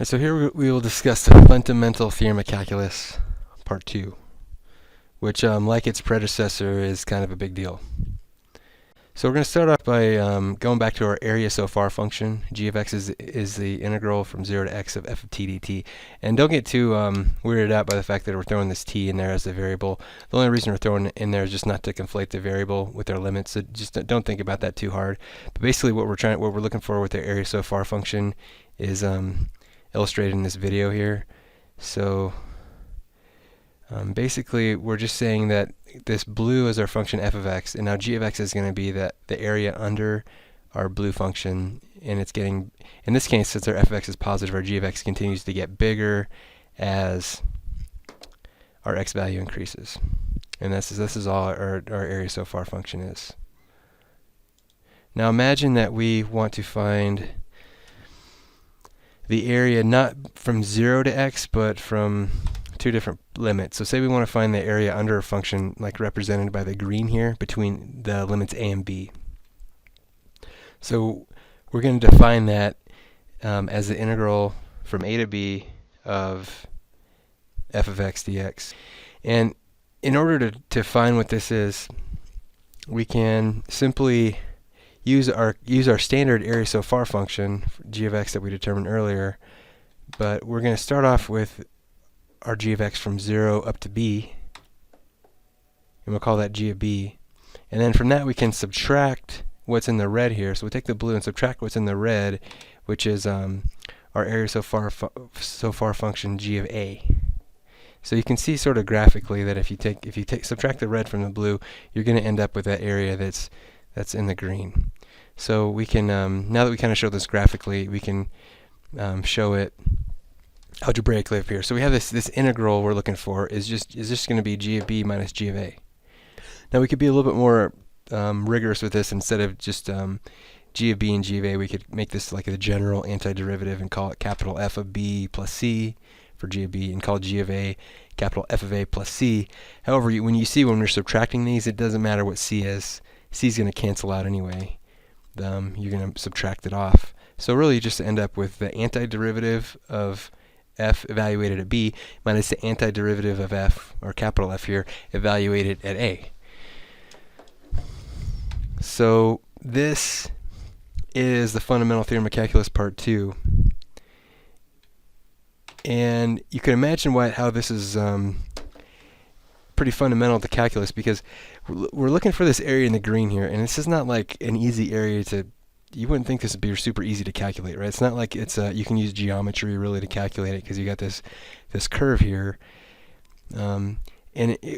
And so here we will discuss the fundamental theorem of calculus, part 2, which, like its predecessor, is kind of a big deal. So we're going to start off by going back to our area so far function. G of x is the integral from 0 to x of f of t dt. And don't get too weirded out by the fact that we're throwing this t in there as a variable. The only reason we're throwing it in there is just not to conflate the variable with our limits. So just don't think about that too hard. But basically what we're looking for with the area so far function is illustrated in this video here. So basically we're just saying that this blue is our function f of x, and now g of x is going to be the area under our blue function, and it's getting, in this case, since our f of x is positive, our g of x continues to get bigger as our x value increases. And this is all our area so far function is. Now imagine that we want to find the area not from 0 to x, but from two different limits. So say we want to find the area under a function like represented by the green here between the limits a and b. So we're going to define that as the integral from a to b of f of x dx. And in order to find what this is, we can simply use our standard area so far function, g of x, that we determined earlier, but we're going to start off with our g of x from 0 up to b, and we'll call that g of b. And then from that we can subtract what's in the red here. So we'll take the blue and subtract what's in the red, which is our area so far function g of a. So you can see sort of graphically that if you subtract the red from the blue, you're going to end up with that area that's in the green. So we can now that we kind of show this graphically, we can show it algebraically up here. So we have this integral we're looking for is just going to be g of b minus g of a. Now we could be a little bit more rigorous with this. Instead of just g of b and g of a, we could make this like a general antiderivative and call it capital F of b plus c for g of b, and call g of a capital F of a plus c. However, when we're subtracting these, it doesn't matter what c is. C is going to cancel out anyway. You're going to subtract it off. So really you just end up with the antiderivative of f evaluated at b minus the antiderivative of f, or capital F here, evaluated at a. So this is the fundamental theorem of calculus part 2. And you can imagine how this is pretty fundamental to calculus, because we're looking for this area in the green here, and this is not like an easy area to, you wouldn't think this would be super easy to calculate, right? It's not like it's you can use geometry really to calculate it, because you got this curve here, and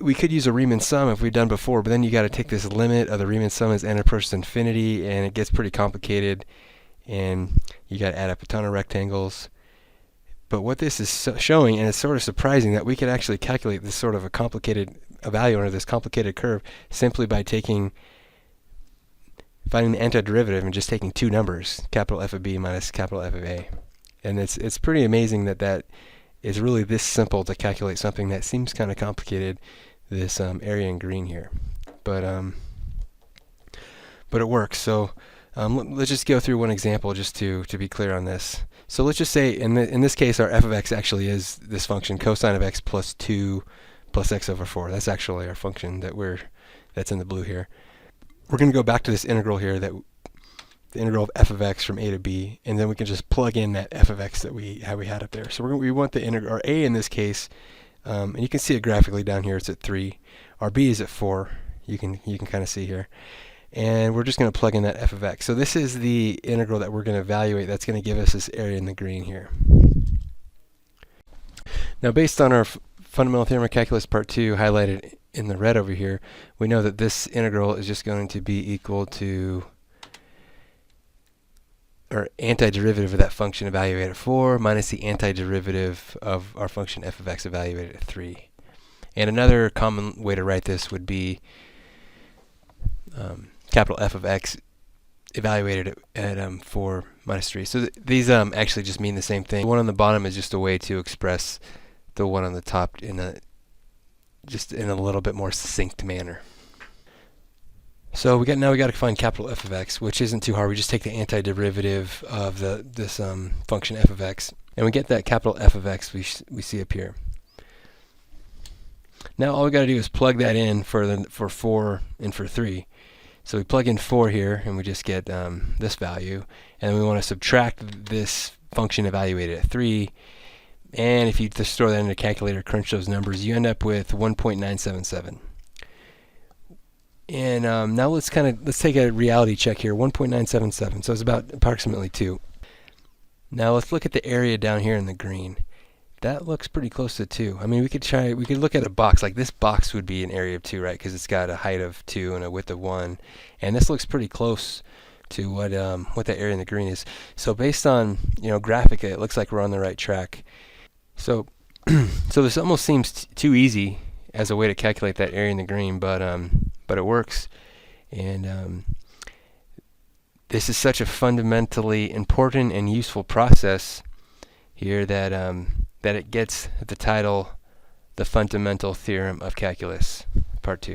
we could use a Riemann sum if we'd done before, but then you got to take this limit of the Riemann sum as n approaches infinity, and it gets pretty complicated, and you got to add up a ton of rectangles. But what this is showing, and it's sort of surprising, that we could actually calculate this sort of a value under this complicated curve simply by finding the antiderivative and just taking two numbers, capital F of b minus capital F of a. And it's pretty amazing that is really this simple to calculate something that seems kind of complicated, this area in green here. But it works. So let's just go through one example just to be clear on this. So let's just say in this case our f of x actually is this function cosine of x plus 2 plus x over 4. That's actually our function that's in the blue here. We're going to go back to this integral here, the integral of f of x from a to b, and then we can just plug in that f of x that we had up there. So we want the integral, or a in this case, and you can see it graphically down here. It's at 3. Our b is at 4. You can kind of see here. And we're just going to plug in that f of x. So this is the integral that we're going to evaluate. That's going to give us this area in the green here. Now, based on our fundamental theorem of calculus part 2 highlighted in the red over here, we know that this integral is just going to be equal to our antiderivative of that function evaluated at 4 minus the antiderivative of our function f of x evaluated at 3. And another common way to write this would be capital F of x evaluated at 4 minus 3. So these actually just mean the same thing. The one on the bottom is just a way to express the one on the top in a little bit more succinct manner. So now we got to find capital F of x, which isn't too hard. We just take the antiderivative of this function f of x, And we get that capital F of x we see up here. Now all we got to do is plug that in for 4 and for 3. So we plug in 4 here, and we just get this value. And we want to subtract this function evaluated at 3. And if you just throw that in a calculator, crunch those numbers, you end up with 1.977. And now let's take a reality check here. 1.977. So it's about approximately 2. Now let's look at the area down here in the green. That looks pretty close to 2. I mean, we could look at a box. Like this box would be an area of 2, right? Because it's got a height of 2 and a width of 1. And this looks pretty close to what that area in the green is. So based on, graphically, it looks like we're on the right track. So so this almost seems too easy as a way to calculate that area in the green, but it works. And this is such a fundamentally important and useful process here that it gets the title, The Fundamental Theorem of Calculus, Part 2.